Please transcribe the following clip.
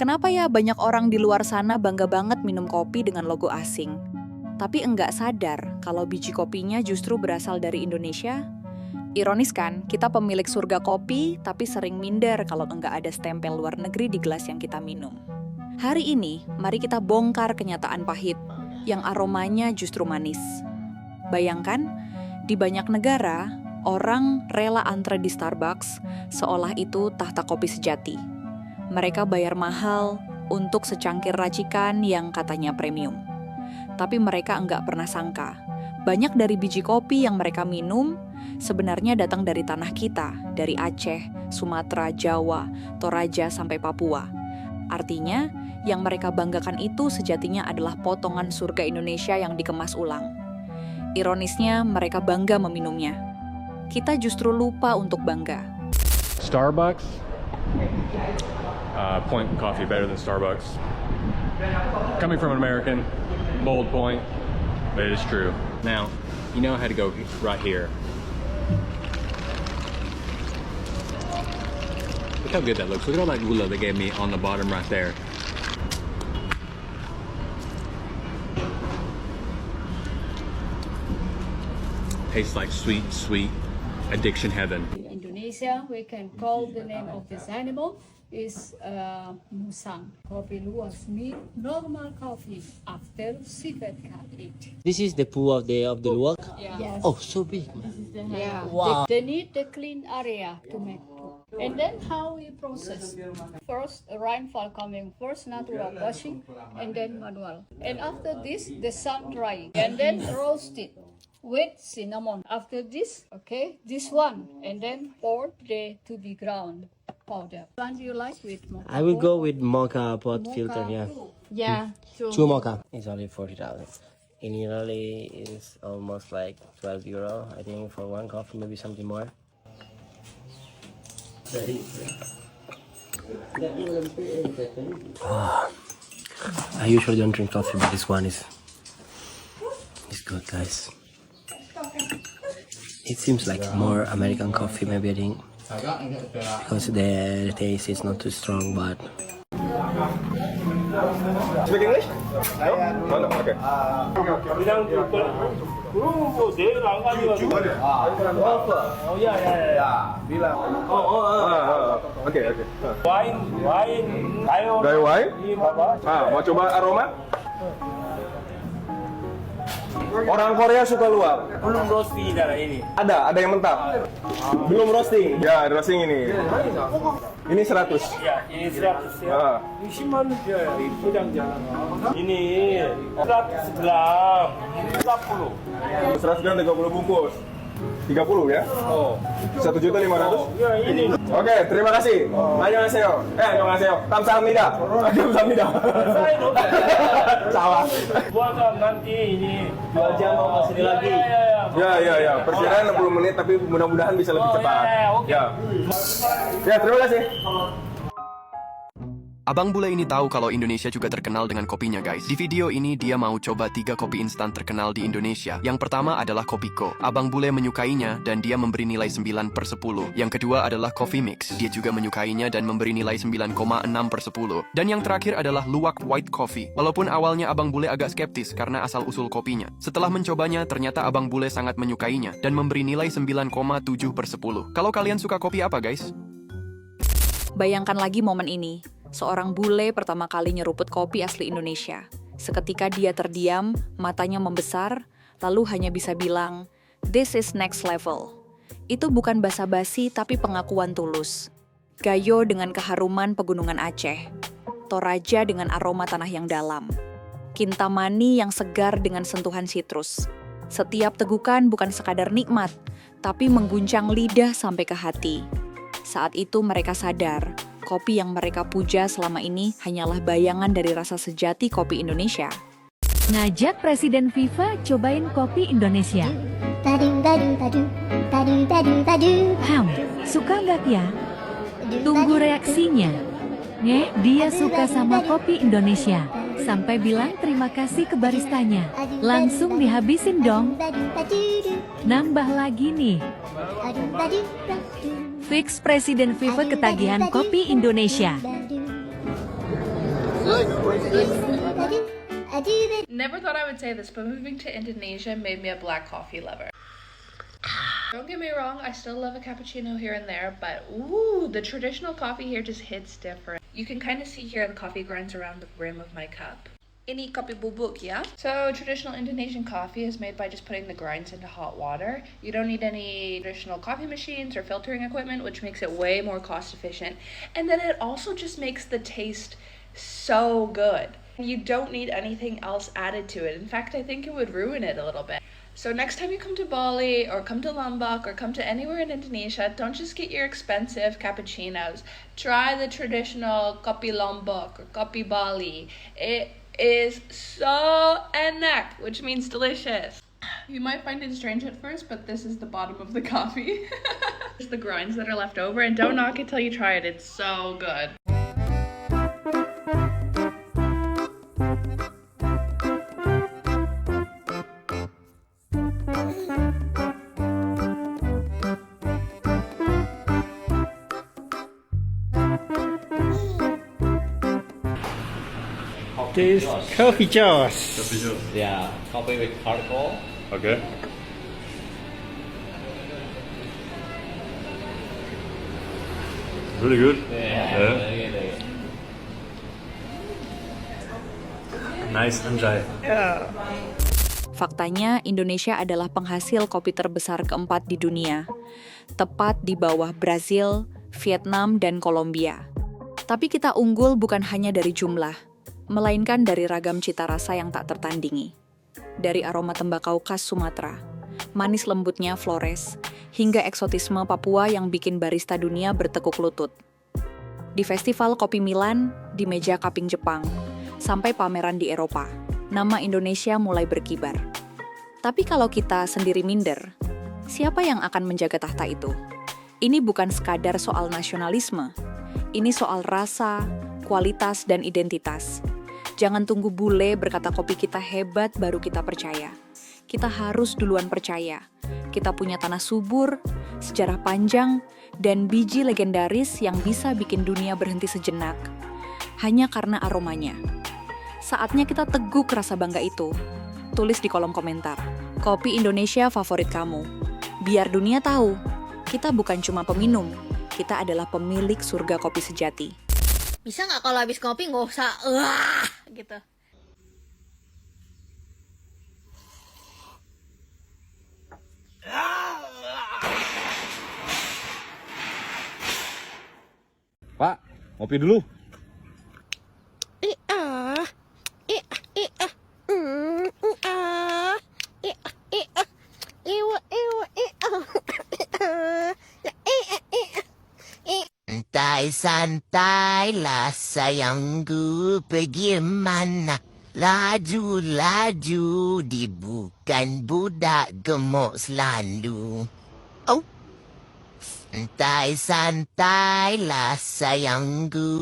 Kenapa ya banyak orang di luar sana bangga banget minum kopi dengan logo asing? Tapi enggak sadar kalau biji kopinya justru berasal dari Indonesia? Ironis kan, kita pemilik surga kopi tapi sering minder kalau enggak ada stempel luar negeri di gelas yang kita minum. Hari ini, mari kita bongkar kenyataan pahit, yang aromanya justru manis. Bayangkan, di banyak negara, orang rela antre di Starbucks seolah itu tahta kopi sejati. Mereka bayar mahal untuk secangkir racikan yang katanya premium. Tapi mereka enggak pernah sangka, banyak dari biji kopi yang mereka minum sebenarnya datang dari tanah kita, dari Aceh, Sumatera, Jawa, Toraja, sampai Papua. Artinya, yang mereka banggakan itu sejatinya adalah potongan surga Indonesia yang dikemas ulang. Ironisnya, mereka bangga meminumnya. Kita justru lupa untuk bangga. Starbucks, point coffee better than Starbucks. Coming from an American, bold point, but it is true. Now, you know how to go right here. Look how good that looks. Look at all that gula they gave me on the bottom right there. Tastes like sweet, sweet addiction heaven. In Indonesia, we can call the name of this animal is musang. Kopi luwak means normal coffee after civet cat eat. This is the poo of the luwak. Yes. Oh, so big. Yeah. Wow. They need the clean area to make poo. And then how we process? First, rainfall coming. First, natural washing, and then manual. And after this, the sun drying, and then roasted with cinnamon. After this, okay, this one, and then pour the to be ground powder. One do you like with mocha? I will go with mocha pot filter. Yeah, Yeah. two mocha. It's only 40,000. In Italy, it's almost like 12 euro. I think for one coffee, maybe something more. I usually don't drink coffee, but this one is good, guys. It seems like more American coffee, maybe I think, because the taste is not too strong, but Speak English? No? No, no, okay. 그냥 그러면 뭐 내일 안 가져가지고 Okay, okay. 와인 가요 Dari wine? 이 봐봐 Mau coba aroma? Orang Korea suka luwak. 물론 로스팅이잖아 이니 Ada yang mentah. Belum roasting. Ya, ada roasting ini. Ini 100. 야 이니 스라프스야 Ah. 20만 원짜리 이 포장잖아 이니 스라프스 그람 40 100 gram 30 bungkus. 30 ya? 어 1.500.000. 야 이니 Oke, terima kasih. Annyeonghaseyo. Annyeonghaseyo. Kamsahamnida. Kamsahamnida. 사인 없어 Salah. 부하가 nanti ini 2 jam mau kesini lagi. Ya. Perkiraan 60 menit tapi mudah-mudahan bisa lebih cepat. oke Ya, terima kasih. Abang bule ini tahu kalau Indonesia juga terkenal dengan kopinya, guys. Di video ini dia mau coba 3 kopi instan terkenal di Indonesia. Yang pertama adalah Kopiko. Abang bule menyukainya dan dia memberi nilai 9/10. Yang kedua adalah Coffee Mix. Dia juga menyukainya dan memberi nilai 9,6/10. Dan yang terakhir adalah Luwak White Coffee. Walaupun awalnya abang bule agak skeptis karena asal-usul kopinya. Setelah mencobanya, ternyata abang bule sangat menyukainya dan memberi nilai 9,7/10. Kalau kalian suka kopi apa, guys? Bayangkan lagi momen ini. Seorang bule pertama kali nyeruput kopi asli Indonesia. Seketika dia terdiam, matanya membesar, lalu hanya bisa bilang, "This is next level." Itu bukan basa-basi tapi pengakuan tulus. Gayo dengan keharuman pegunungan Aceh. Toraja dengan aroma tanah yang dalam. Kintamani yang segar dengan sentuhan sitrus. Setiap tegukan bukan sekadar nikmat, tapi mengguncang lidah sampai ke hati. Saat itu mereka sadar, kopi yang mereka puja selama ini hanyalah bayangan dari rasa sejati kopi Indonesia. Ngajak Presiden FIFA cobain kopi Indonesia. Suka nggak ya? Tunggu reaksinya. Dia suka sama kopi Indonesia. Sampai bilang terima kasih ke baristanya. Langsung dihabisin dong. Nambah lagi nih. Fix Presiden FIFA ketagihan kopi Indonesia. Never thought I would say this, but moving to Indonesia made me a black coffee lover. Don't get me wrong, I still love a cappuccino here and there, but ooh, the traditional coffee here just hits different. You can kind of see here the coffee grinds around the rim of my cup. Ini kopi bubuk, yeah? So traditional Indonesian coffee is made by just putting the grinds into hot water. You don't need any traditional coffee machines or filtering equipment, which makes it way more cost efficient. And then it also just makes the taste so good. You don't need anything else added to it. In fact, I think it would ruin it a little bit. So next time you come to Bali or come to Lombok or come to anywhere in Indonesia, don't just get your expensive cappuccinos. Try the traditional kopi Lombok or kopi Bali. It is so enak, which means delicious. You might find it strange at first, but this is the bottom of the coffee. Just the grinds that are left over, and don't knock it till you try it. It's so good. This coffee juice. Yeah, coffee with charcoal. Okay. Really good. Nice anjay. Faktanya, Indonesia adalah penghasil kopi terbesar keempat di dunia, tepat di bawah Brazil, Vietnam, dan Kolombia. Tapi kita unggul bukan hanya dari jumlah, melainkan dari ragam cita rasa yang tak tertandingi. Dari aroma tembakau khas Sumatera, manis lembutnya Flores, hingga eksotisme Papua yang bikin barista dunia bertekuk lutut. Di festival kopi Milan, di meja cupping Jepang, sampai pameran di Eropa, nama Indonesia mulai berkibar. Tapi kalau kita sendiri minder, siapa yang akan menjaga tahta itu? Ini bukan sekadar soal nasionalisme, ini soal rasa, kualitas, dan identitas. Jangan tunggu bule berkata kopi kita hebat baru kita percaya. Kita harus duluan percaya. Kita punya tanah subur, sejarah panjang, dan biji legendaris yang bisa bikin dunia berhenti sejenak. Hanya karena aromanya. Saatnya kita teguk rasa bangga itu. Tulis di kolom komentar, kopi Indonesia favorit kamu. Biar dunia tahu, kita bukan cuma peminum, kita adalah pemilik surga kopi sejati. Bisa nggak kalau habis kopi nggak usah gitu. Pak, ngopi dulu. Santai-santailah sayangku, pergi mana? Laju-laju, di bukan budak gemuk selalu. Oh, santai-santailah sayangku.